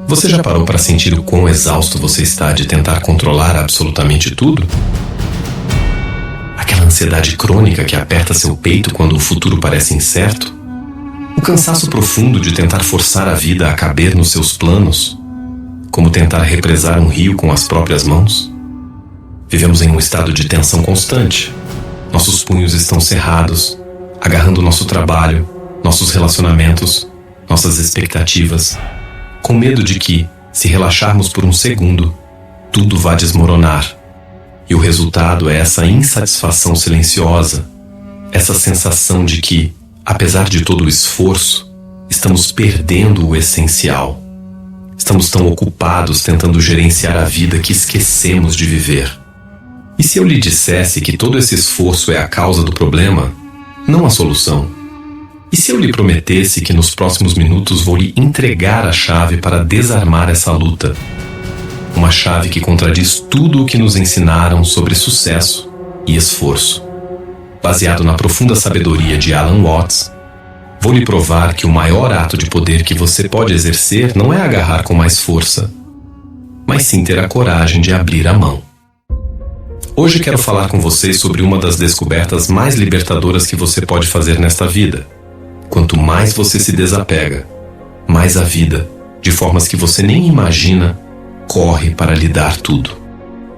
Você já parou para sentir o quão exausto você está de tentar controlar absolutamente tudo? Aquela ansiedade crônica que aperta seu peito quando o futuro parece incerto? O cansaço profundo de tentar forçar a vida a caber nos seus planos? Como tentar represar um rio com as próprias mãos? Vivemos em um estado de tensão constante. Nossos punhos estão cerrados, agarrando nosso trabalho, nossos relacionamentos, nossas expectativas, com medo de que, se relaxarmos por um segundo, tudo vá desmoronar. E o resultado é essa insatisfação silenciosa, essa sensação de que, apesar de todo o esforço, estamos perdendo o essencial. Estamos tão ocupados tentando gerenciar a vida que esquecemos de viver. E se eu lhe dissesse que todo esse esforço é a causa do problema, não a solução? E se eu lhe prometesse que nos próximos minutos vou lhe entregar a chave para desarmar essa luta? Uma chave que contradiz tudo o que nos ensinaram sobre sucesso e esforço. Baseado na profunda sabedoria de Alan Watts, vou lhe provar que o maior ato de poder que você pode exercer não é agarrar com mais força, mas sim ter a coragem de abrir a mão. Hoje quero falar com vocês sobre uma das descobertas mais libertadoras que você pode fazer nesta vida. Quanto mais você se desapega, mais a vida, de formas que você nem imagina, corre para lhe dar tudo.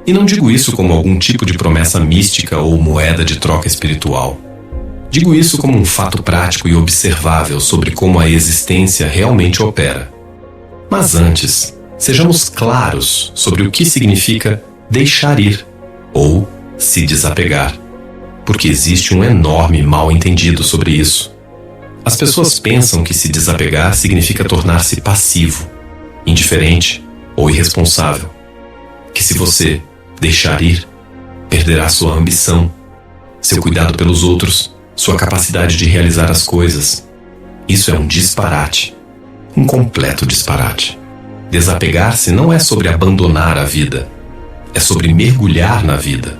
E não digo isso como algum tipo de promessa mística ou moeda de troca espiritual. Digo isso como um fato prático e observável sobre como a existência realmente opera. Mas antes, sejamos claros sobre o que significa deixar ir ou se desapegar, porque existe um enorme mal-entendido sobre isso. As pessoas pensam que se desapegar significa tornar-se passivo, indiferente ou irresponsável. Que se você deixar ir, perderá sua ambição, seu cuidado pelos outros, sua capacidade de realizar as coisas. Isso é um disparate, um completo disparate. Desapegar-se não é sobre abandonar a vida, é sobre mergulhar na vida.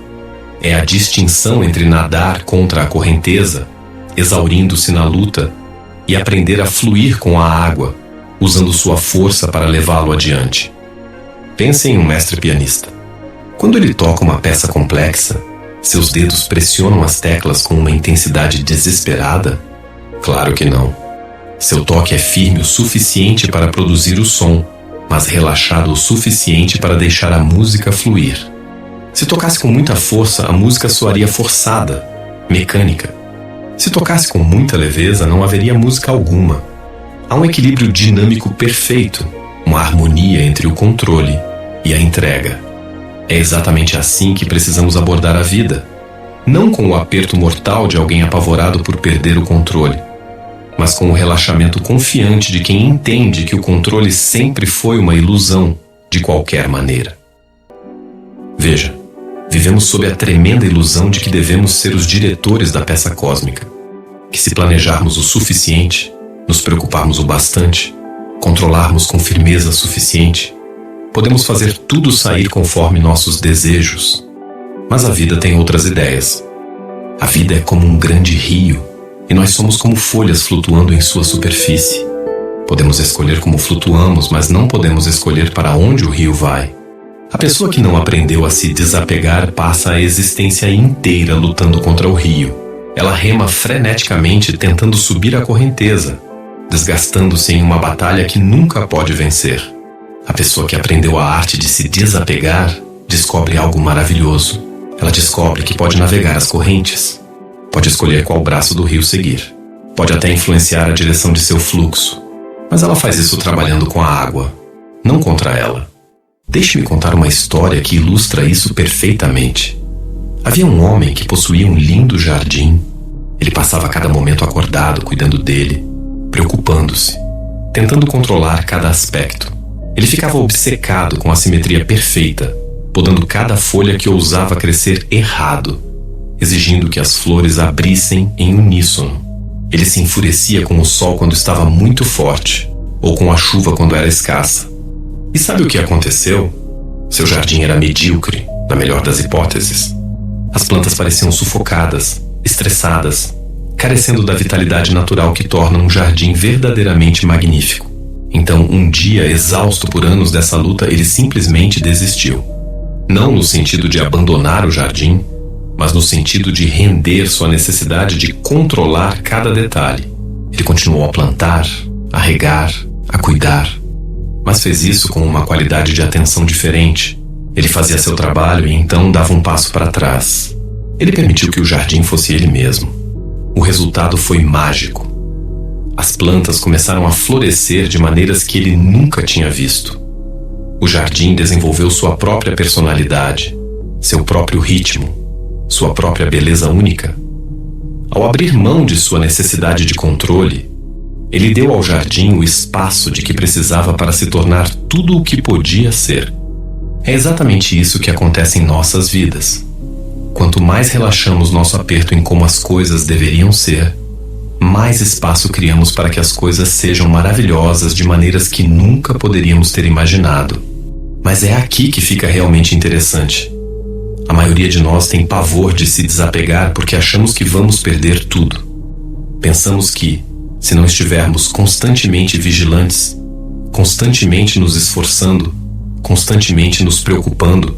É a distinção entre nadar contra a correnteza, exaurindo-se na luta, e aprender a fluir com a água, usando sua força para levá-lo adiante. Pense em um mestre pianista. Quando ele toca uma peça complexa, seus dedos pressionam as teclas com uma intensidade desesperada? Claro que não. Seu toque é firme o suficiente para produzir o som, mas relaxado o suficiente para deixar a música fluir. Se tocasse com muita força, a música soaria forçada, mecânica. Se tocasse com muita leveza, não haveria música alguma. Há um equilíbrio dinâmico perfeito, uma harmonia entre o controle e a entrega. É exatamente assim que precisamos abordar a vida, não com o aperto mortal de alguém apavorado por perder o controle, mas com o relaxamento confiante de quem entende que o controle sempre foi uma ilusão de qualquer maneira. Veja, vivemos sob a tremenda ilusão de que devemos ser os diretores da peça cósmica, que se planejarmos o suficiente, nos preocuparmos o bastante, controlarmos com firmeza suficiente, podemos fazer tudo sair conforme nossos desejos. Mas a vida tem outras ideias. A vida é como um grande rio, e nós somos como folhas flutuando em sua superfície. Podemos escolher como flutuamos, mas não podemos escolher para onde o rio vai. A pessoa que não aprendeu a se desapegar passa a existência inteira lutando contra o rio. Ela rema freneticamente tentando subir a correnteza, desgastando-se em uma batalha que nunca pode vencer. A pessoa que aprendeu a arte de se desapegar descobre algo maravilhoso. Ela descobre que pode navegar as correntes, pode escolher qual braço do rio seguir, pode até influenciar a direção de seu fluxo, mas ela faz isso trabalhando com a água, não contra ela. Deixe-me contar uma história que ilustra isso perfeitamente. Havia um homem que possuía um lindo jardim. Ele passava cada momento acordado, cuidando dele, preocupando-se, tentando controlar cada aspecto. Ele ficava obcecado com a simetria perfeita, podando cada folha que ousava crescer errado, exigindo que as flores abrissem em uníssono. Ele se enfurecia com o sol quando estava muito forte, ou com a chuva quando era escassa. E sabe o que aconteceu? Seu jardim era medíocre, na melhor das hipóteses. As plantas pareciam sufocadas, estressadas, carecendo da vitalidade natural que torna um jardim verdadeiramente magnífico. Então, um dia, exausto por anos dessa luta, ele simplesmente desistiu. Não no sentido de abandonar o jardim, mas no sentido de render sua necessidade de controlar cada detalhe. Ele continuou a plantar, a regar, a cuidar, mas fez isso com uma qualidade de atenção diferente. Ele fazia seu trabalho e então dava um passo para trás. Ele permitiu que o jardim fosse ele mesmo. O resultado foi mágico. As plantas começaram a florescer de maneiras que ele nunca tinha visto. O jardim desenvolveu sua própria personalidade, seu próprio ritmo, sua própria beleza única. Ao abrir mão de sua necessidade de controle, ele deu ao jardim o espaço de que precisava para se tornar tudo o que podia ser. É exatamente isso que acontece em nossas vidas. Quanto mais relaxamos nosso aperto em como as coisas deveriam ser, mais espaço criamos para que as coisas sejam maravilhosas de maneiras que nunca poderíamos ter imaginado. Mas é aqui que fica realmente interessante. A maioria de nós tem pavor de se desapegar porque achamos que vamos perder tudo. Pensamos que, se não estivermos constantemente vigilantes, constantemente nos esforçando, constantemente nos preocupando,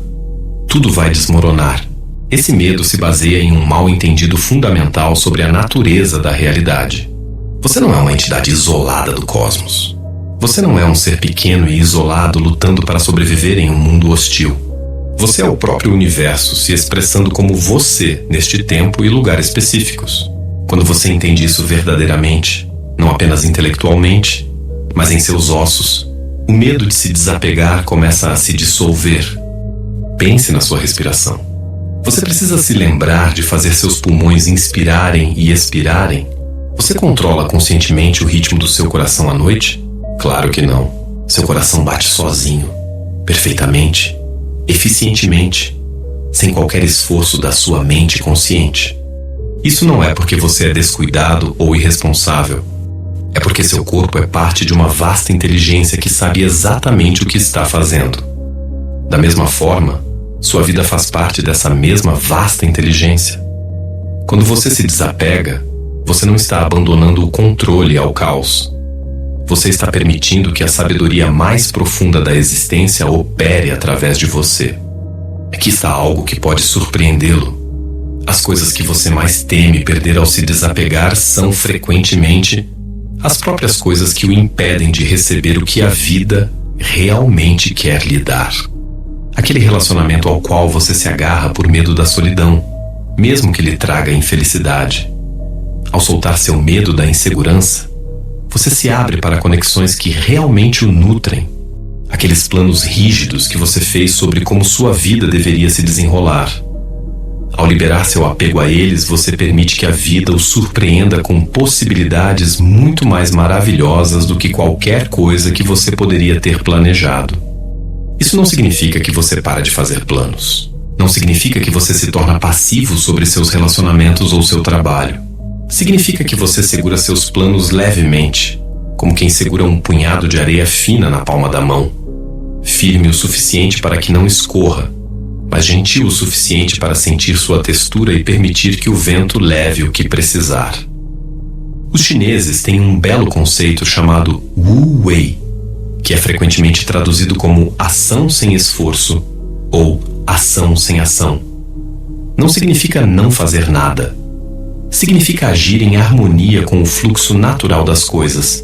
tudo vai desmoronar. Esse medo se baseia em um mal-entendido fundamental sobre a natureza da realidade. Você não é uma entidade isolada do cosmos. Você não é um ser pequeno e isolado lutando para sobreviver em um mundo hostil. Você é o próprio universo se expressando como você neste tempo e lugar específicos. Quando você entende isso verdadeiramente, não apenas intelectualmente, mas em seus ossos, o medo de se desapegar começa a se dissolver. Pense na sua respiração. Você precisa se lembrar de fazer seus pulmões inspirarem e expirarem? Você controla conscientemente o ritmo do seu coração à noite? Claro que não. Seu coração bate sozinho, perfeitamente, eficientemente, sem qualquer esforço da sua mente consciente. Isso não é porque você é descuidado ou irresponsável. É porque seu corpo é parte de uma vasta inteligência que sabe exatamente o que está fazendo. Da mesma forma, sua vida faz parte dessa mesma vasta inteligência. Quando você se desapega, você não está abandonando o controle ao caos. Você está permitindo que a sabedoria mais profunda da existência opere através de você. Aqui está algo que pode surpreendê-lo. As coisas que você mais teme perder ao se desapegar são, frequentemente, as próprias coisas que o impedem de receber o que a vida realmente quer lhe dar. Aquele relacionamento ao qual você se agarra por medo da solidão, mesmo que lhe traga infelicidade. Ao soltar seu medo da insegurança, você se abre para conexões que realmente o nutrem. Aqueles planos rígidos que você fez sobre como sua vida deveria se desenrolar. Ao liberar seu apego a eles, você permite que a vida o surpreenda com possibilidades muito mais maravilhosas do que qualquer coisa que você poderia ter planejado. Isso não significa que você para de fazer planos. Não significa que você se torna passivo sobre seus relacionamentos ou seu trabalho. Significa que você segura seus planos levemente, como quem segura um punhado de areia fina na palma da mão. Firme o suficiente para que não escorra, mas gentil o suficiente para sentir sua textura e permitir que o vento leve o que precisar. Os chineses têm um belo conceito chamado Wu Wei, que é frequentemente traduzido como ação sem esforço ou ação sem ação. Não significa não fazer nada. Significa agir em harmonia com o fluxo natural das coisas.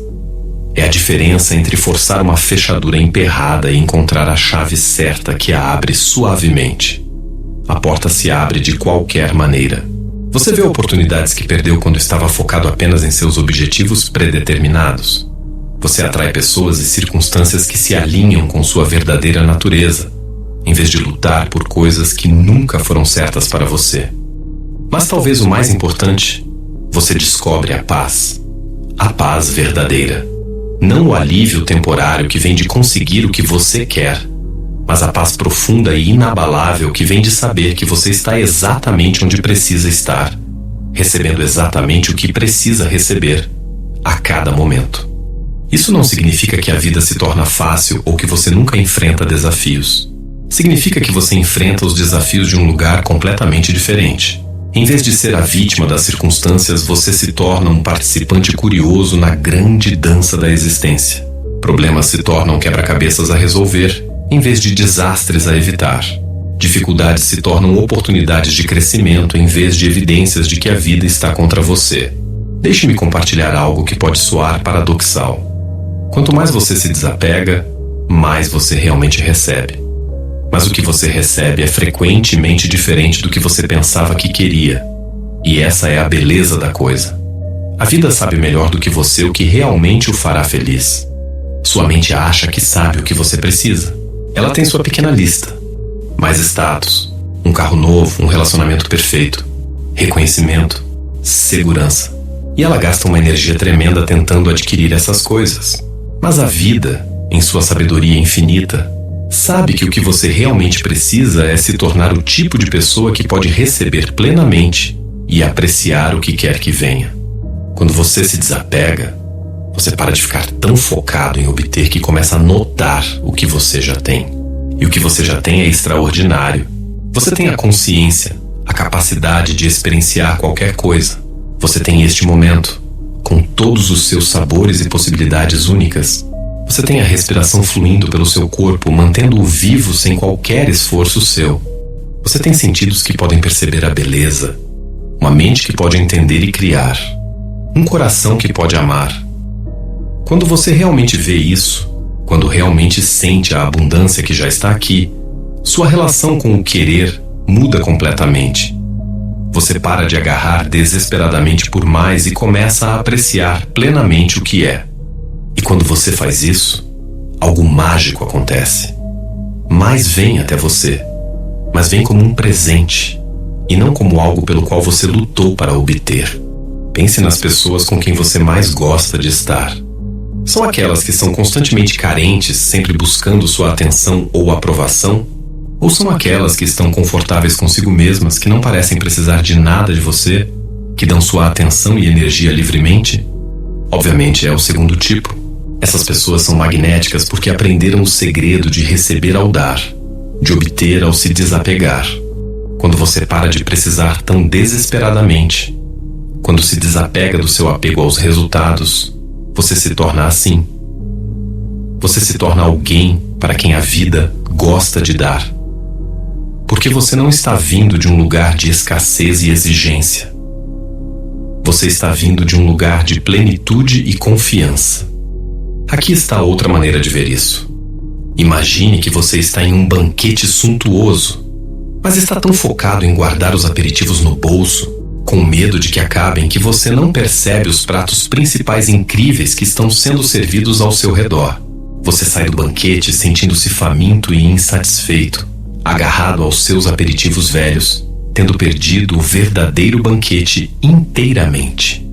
É a diferença entre forçar uma fechadura emperrada e encontrar a chave certa que a abre suavemente. A porta se abre de qualquer maneira. Você vê oportunidades que perdeu quando estava focado apenas em seus objetivos predeterminados. Você atrai pessoas e circunstâncias que se alinham com sua verdadeira natureza, em vez de lutar por coisas que nunca foram certas para você. Mas talvez o mais importante, você descobre a paz verdadeira. Não o alívio temporário que vem de conseguir o que você quer, mas a paz profunda e inabalável que vem de saber que você está exatamente onde precisa estar, recebendo exatamente o que precisa receber, a cada momento. Isso não significa que a vida se torna fácil ou que você nunca enfrenta desafios. Significa que você enfrenta os desafios de um lugar completamente diferente. Em vez de ser a vítima das circunstâncias, você se torna um participante curioso na grande dança da existência. Problemas se tornam quebra-cabeças a resolver, em vez de desastres a evitar. Dificuldades se tornam oportunidades de crescimento em vez de evidências de que a vida está contra você. Deixe-me compartilhar algo que pode soar paradoxal. Quanto mais você se desapega, mais você realmente recebe. Mas o que você recebe é frequentemente diferente do que você pensava que queria. E essa é a beleza da coisa. A vida sabe melhor do que você o que realmente o fará feliz. Sua mente acha que sabe o que você precisa. Ela tem sua pequena lista. Mais status, um carro novo, um relacionamento perfeito, reconhecimento, segurança. E ela gasta uma energia tremenda tentando adquirir essas coisas. Mas a vida, em sua sabedoria infinita, sabe que o que você realmente precisa é se tornar o tipo de pessoa que pode receber plenamente e apreciar o que quer que venha. Quando você se desapega, você para de ficar tão focado em obter que começa a notar o que você já tem. E o que você já tem é extraordinário. Você tem a consciência, a capacidade de experienciar qualquer coisa. Você tem este momento, com todos os seus sabores e possibilidades únicas. Você tem a respiração fluindo pelo seu corpo, mantendo-o vivo sem qualquer esforço seu. Você tem sentidos que podem perceber a beleza, uma mente que pode entender e criar, um coração que pode amar. Quando você realmente vê isso, quando realmente sente a abundância que já está aqui, sua relação com o querer muda completamente. Você para de agarrar desesperadamente por mais e começa a apreciar plenamente o que é. E quando você faz isso, algo mágico acontece. Mais vem até você, mas vem como um presente, e não como algo pelo qual você lutou para obter. Pense nas pessoas com quem você mais gosta de estar. São aquelas que são constantemente carentes, sempre buscando sua atenção ou aprovação? Ou são aquelas que estão confortáveis consigo mesmas, que não parecem precisar de nada de você, que dão sua atenção e energia livremente? Obviamente é o segundo tipo. Essas pessoas são magnéticas porque aprenderam o segredo de receber ao dar, de obter ao se desapegar. Quando você para de precisar tão desesperadamente, quando se desapega do seu apego aos resultados, você se torna assim. Você se torna alguém para quem a vida gosta de dar. Porque você não está vindo de um lugar de escassez e exigência. Você está vindo de um lugar de plenitude e confiança. Aqui está outra maneira de ver isso. Imagine que você está em um banquete suntuoso, mas está tão focado em guardar os aperitivos no bolso, com medo de que acabem, que você não percebe os pratos principais incríveis que estão sendo servidos ao seu redor. Você sai do banquete sentindo-se faminto e insatisfeito, agarrado aos seus aperitivos velhos, tendo perdido o verdadeiro banquete inteiramente.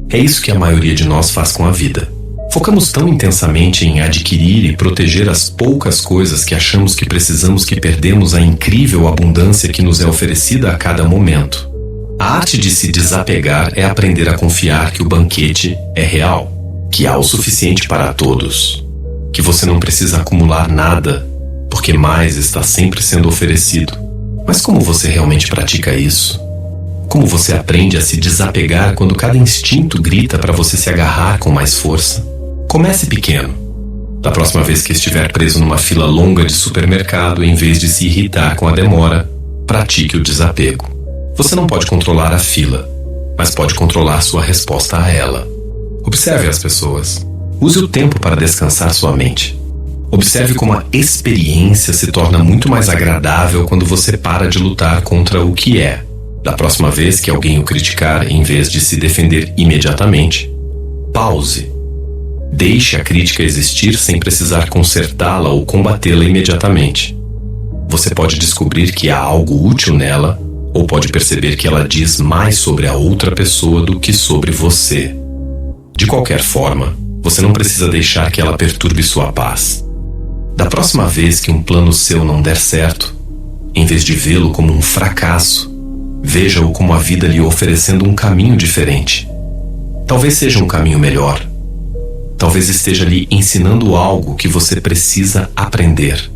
É isso que a maioria de nós faz com a vida. Focamos tão intensamente em adquirir e proteger as poucas coisas que achamos que precisamos que perdemos a incrível abundância que nos é oferecida a cada momento. A arte de se desapegar é aprender a confiar que o banquete é real, que há o suficiente para todos, que você não precisa acumular nada, porque mais está sempre sendo oferecido. Mas como você realmente pratica isso? Como você aprende a se desapegar quando cada instinto grita para você se agarrar com mais força? Comece pequeno. Da próxima vez que estiver preso numa fila longa de supermercado, em vez de se irritar com a demora, pratique o desapego. Você não pode controlar a fila, mas pode controlar sua resposta a ela. Observe as pessoas. Use o tempo para descansar sua mente. Observe como a experiência se torna muito mais agradável quando você para de lutar contra o que é. Da próxima vez que alguém o criticar, em vez de se defender imediatamente, pause. Deixe a crítica existir sem precisar consertá-la ou combatê-la imediatamente. Você pode descobrir que há algo útil nela, ou pode perceber que ela diz mais sobre a outra pessoa do que sobre você. De qualquer forma, você não precisa deixar que ela perturbe sua paz. Da próxima vez que um plano seu não der certo, em vez de vê-lo como um fracasso, veja-o como a vida lhe oferecendo um caminho diferente. Talvez seja um caminho melhor. Talvez esteja lhe ensinando algo que você precisa aprender.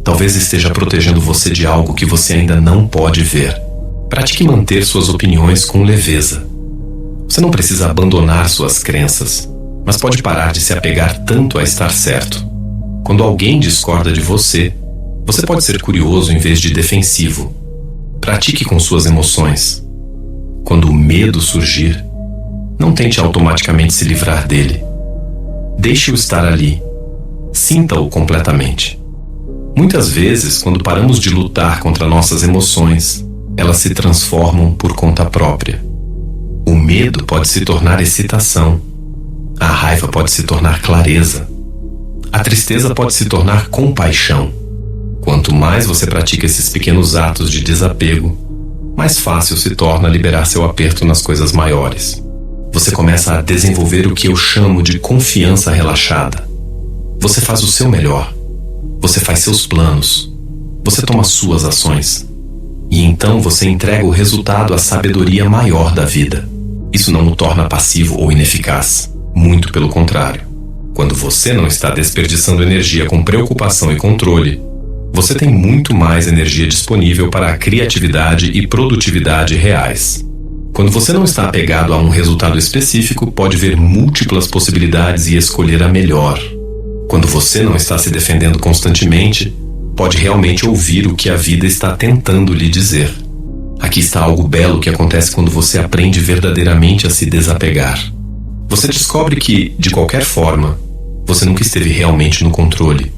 Talvez esteja protegendo você de algo que você ainda não pode ver. Pratique manter suas opiniões com leveza. Você não precisa abandonar suas crenças. mas pode parar de se apegar tanto a estar certo. Quando alguém discorda de você, você pode ser curioso em vez de defensivo. Pratique com suas emoções. Quando o medo surgir, não tente automaticamente se livrar dele. Deixe-o estar ali. Sinta-o completamente. Muitas vezes, quando paramos de lutar contra nossas emoções, elas se transformam por conta própria. O medo pode se tornar excitação. A raiva pode se tornar clareza. A tristeza pode se tornar compaixão. Quanto mais você pratica esses pequenos atos de desapego, mais fácil se torna liberar seu aperto nas coisas maiores. Você começa a desenvolver o que eu chamo de confiança relaxada. Você faz o seu melhor. Você faz seus planos. Você toma suas ações. E então você entrega o resultado à sabedoria maior da vida. Isso não o torna passivo ou ineficaz. Muito pelo contrário. Quando você não está desperdiçando energia com preocupação e controle, você tem muito mais energia disponível para a criatividade e produtividade reais. Quando você não está apegado a um resultado específico, pode ver múltiplas possibilidades e escolher a melhor. Quando você não está se defendendo constantemente, pode realmente ouvir o que a vida está tentando lhe dizer. Aqui está algo belo que acontece quando você aprende verdadeiramente a se desapegar. Você descobre que, de qualquer forma, você nunca esteve realmente no controle.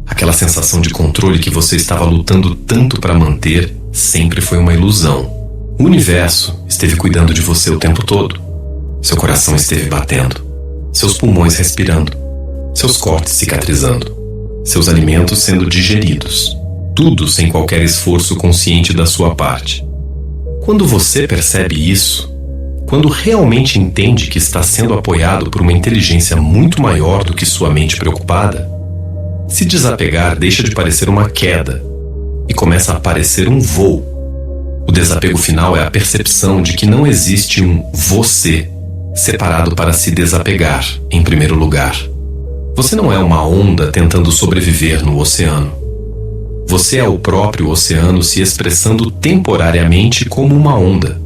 Aquela sensação de controle que você estava lutando tanto para manter sempre foi uma ilusão. O universo esteve cuidando de você o tempo todo. Seu coração esteve batendo, seus pulmões respirando, seus cortes cicatrizando, seus alimentos sendo digeridos. Tudo sem qualquer esforço consciente da sua parte. Quando você percebe isso, quando realmente entende que está sendo apoiado por uma inteligência muito maior do que sua mente preocupada, se desapegar deixa de parecer uma queda e começa a parecer um voo. O desapego final é a percepção de que não existe um você separado para se desapegar, em primeiro lugar. Você não é uma onda tentando sobreviver no oceano. Você é o próprio oceano se expressando temporariamente como uma onda.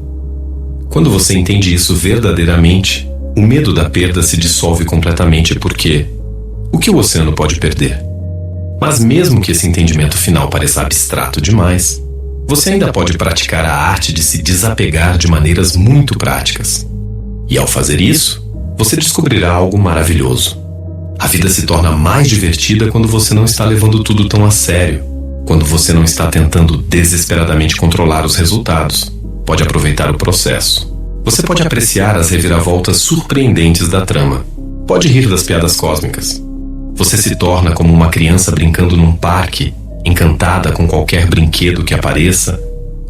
Quando você entende isso verdadeiramente, o medo da perda se dissolve completamente porque o que o oceano pode perder? Mas mesmo que esse entendimento final pareça abstrato demais, você ainda pode praticar a arte de se desapegar de maneiras muito práticas. E ao fazer isso, você descobrirá algo maravilhoso. A vida se torna mais divertida quando você não está levando tudo tão a sério, quando você não está tentando desesperadamente controlar os resultados. Pode aproveitar o processo. Você pode apreciar as reviravoltas surpreendentes da trama. Pode rir das piadas cósmicas. Você se torna como uma criança brincando num parque, encantada com qualquer brinquedo que apareça,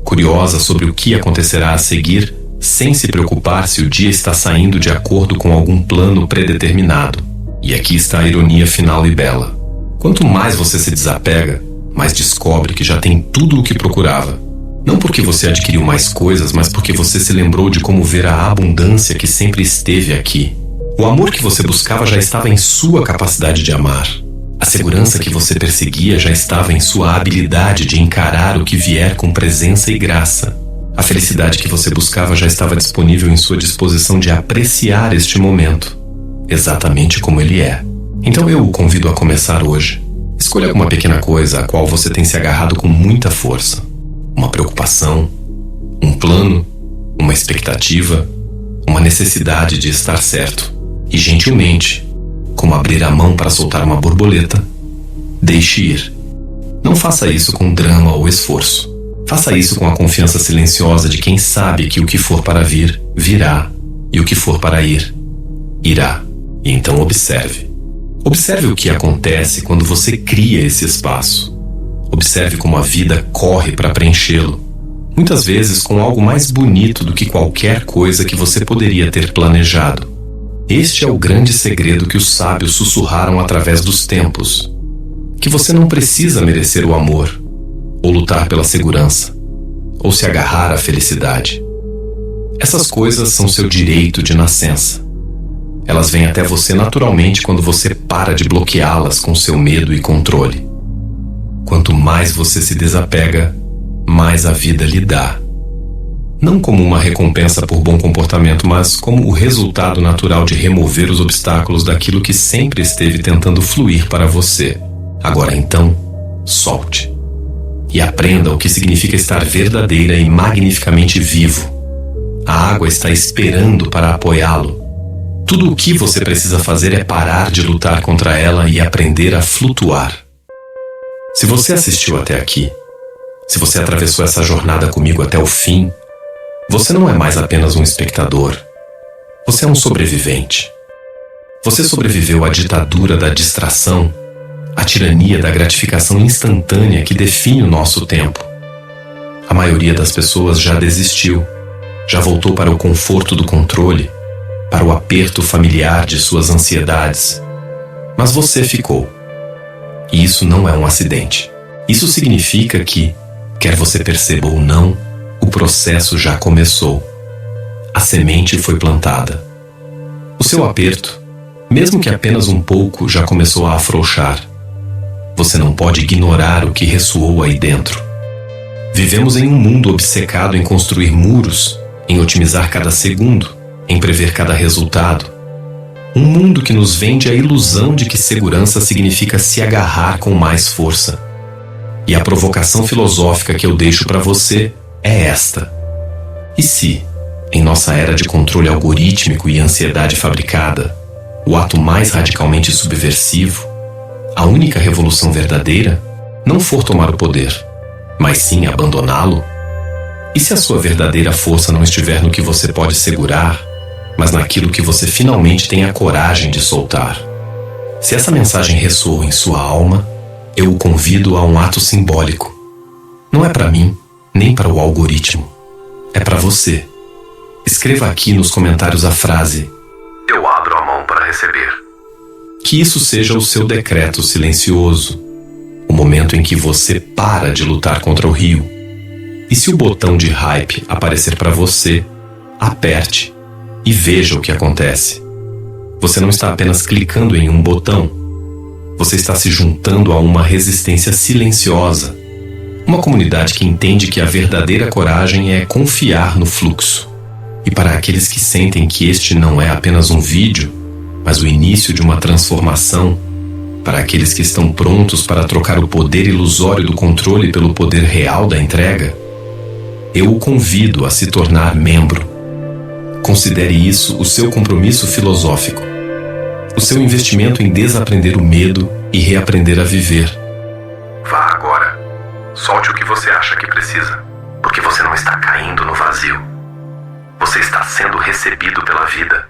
curiosa sobre o que acontecerá a seguir, sem se preocupar se o dia está saindo de acordo com algum plano predeterminado. E aqui está a ironia final e bela. Quanto mais você se desapega, mais descobre que já tem tudo o que procurava. Não porque você adquiriu mais coisas, mas porque você se lembrou de como ver a abundância que sempre esteve aqui. O amor que você buscava já estava em sua capacidade de amar. A segurança que você perseguia já estava em sua habilidade de encarar o que vier com presença e graça. A felicidade que você buscava já estava disponível em sua disposição de apreciar este momento, exatamente como ele é. Então eu o convido a começar hoje. Escolha alguma pequena coisa a qual você tem se agarrado com muita força. Uma preocupação, um plano, uma expectativa, uma necessidade de estar certo. E gentilmente, como abrir a mão para soltar uma borboleta, deixe ir. Não faça isso com drama ou esforço. Faça isso com a confiança silenciosa de quem sabe que o que for para vir, virá, e o que for para ir, irá. E então observe. Observe o que acontece quando você cria esse espaço. Observe como a vida corre para preenchê-lo, muitas vezes com algo mais bonito do que qualquer coisa que você poderia ter planejado. Este é o grande segredo que os sábios sussurraram através dos tempos, que você não precisa merecer o amor, ou lutar pela segurança, ou se agarrar à felicidade. Essas coisas são seu direito de nascença. Elas vêm até você naturalmente quando você para de bloqueá-las com seu medo e controle. Quanto mais você se desapega, mais a vida lhe dá. Não como uma recompensa por bom comportamento, mas como o resultado natural de remover os obstáculos daquilo que sempre esteve tentando fluir para você. Agora então, solte. E aprenda o que significa estar verdadeira e magnificamente vivo. A água está esperando para apoiá-lo. Tudo o que você precisa fazer é parar de lutar contra ela e aprender a flutuar. Se você assistiu até aqui, se você atravessou essa jornada comigo até o fim, você não é mais apenas um espectador. Você é um sobrevivente. Você sobreviveu à ditadura da distração, à tirania da gratificação instantânea que define o nosso tempo. A maioria das pessoas já desistiu, já voltou para o conforto do controle, para o aperto familiar de suas ansiedades. Mas você ficou. E isso não é um acidente. Isso significa que, quer você perceba ou não, o processo já começou. A semente foi plantada. O seu aperto, mesmo que apenas um pouco, já começou a afrouxar. Você não pode ignorar o que ressoou aí dentro. Vivemos em um mundo obcecado em construir muros, em otimizar cada segundo, em prever cada resultado. Um mundo que nos vende a ilusão de que segurança significa se agarrar com mais força. E a provocação filosófica que eu deixo para você é esta. E se, em nossa era de controle algorítmico e ansiedade fabricada, o ato mais radicalmente subversivo, a única revolução verdadeira, não for tomar o poder, mas sim abandoná-lo? E se a sua verdadeira força não estiver no que você pode segurar, mas naquilo que você finalmente tem a coragem de soltar? Se essa mensagem ressoou em sua alma, eu o convido a um ato simbólico. Não é para mim, nem para o algoritmo. É para você. Escreva aqui nos comentários a frase: "Eu abro a mão para receber." Que isso seja o seu decreto silencioso, o momento em que você para de lutar contra o rio. E se o botão de hype aparecer para você, aperte e veja o que acontece. Você não está apenas clicando em um botão. Você está se juntando a uma resistência silenciosa. Uma comunidade que entende que a verdadeira coragem é confiar no fluxo. E para aqueles que sentem que este não é apenas um vídeo, mas o início de uma transformação, para aqueles que estão prontos para trocar o poder ilusório do controle pelo poder real da entrega, eu o convido a se tornar membro. Considere isso o seu compromisso filosófico, o seu investimento em desaprender o medo e reaprender a viver. Vá agora. Solte o que você acha que precisa, porque você não está caindo no vazio. Você está sendo recebido pela vida.